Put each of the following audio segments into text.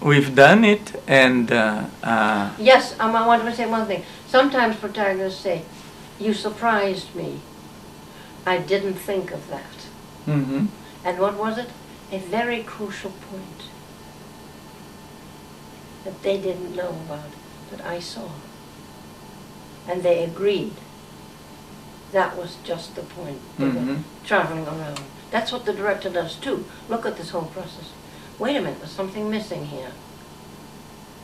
we've done it, and yes, I want to say one thing. Sometimes protagonists say, "You surprised me. I didn't think of that." mhm, And what was it? A very crucial point that they didn't know about, that I saw. And they agreed. That was just the point. They were traveling around. That's what the director does too. Look at this whole process. Wait a minute, there's something missing here.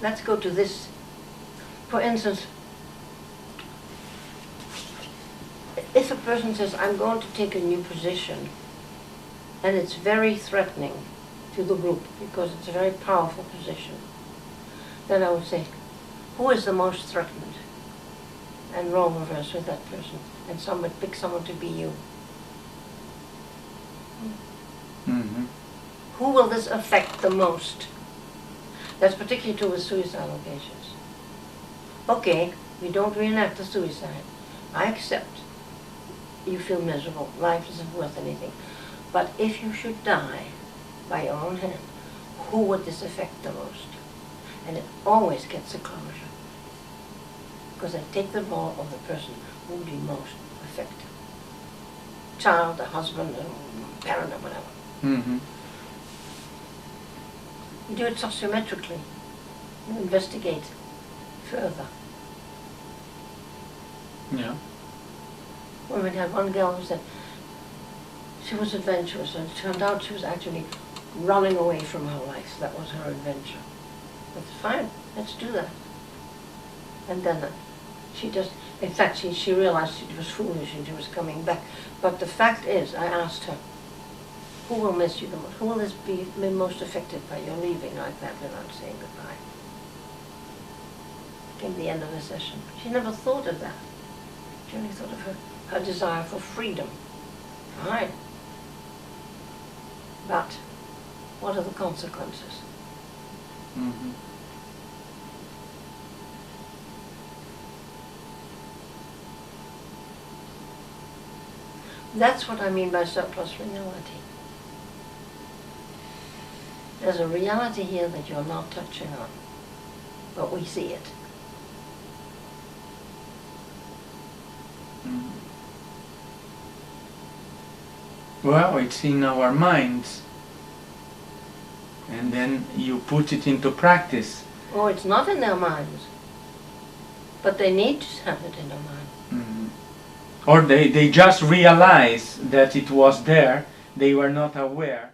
Let's go to this. For instance, if a person says, "I'm going to take a new position," and it's very threatening to the group because it's a very powerful position, then I would say, who is the most threatened? And role reverse with that person. And someone pick someone to be you. mhm, Who will this affect the most? That's particularly true with suicidal cases. Okay, we don't reenact the suicide. I accept you feel miserable. Life isn't worth anything. But if you should die by your own hand, who would this affect the most? And it always gets a closure. Because I take the role of the person who would be most affected. Child, a husband, a parent, or whatever. mhm. You do it sociometrically. You investigate further. Yeah. Well, we had one girl who said she was adventurous, and it turned out she was actually running away from her life. That was her adventure. That's fine, let's do that. And then she just, in fact, she realized she was foolish and she was coming back. But the fact is, I asked her, who will miss you the most? Who will this be most affected by your leaving like that without saying goodbye? Came the end of the session. She never thought of that. She only thought of her desire for freedom. Fine. But what are the consequences? Mhm. That's what I mean by surplus reality. There's a reality here that you're not touching on, but we see it. Mhm. Well, it's in our minds, and then you put it into practice. Oh, it's not in their minds, but they need to have it in their mind. Mhm. Or they just realize that it was there, they were not aware.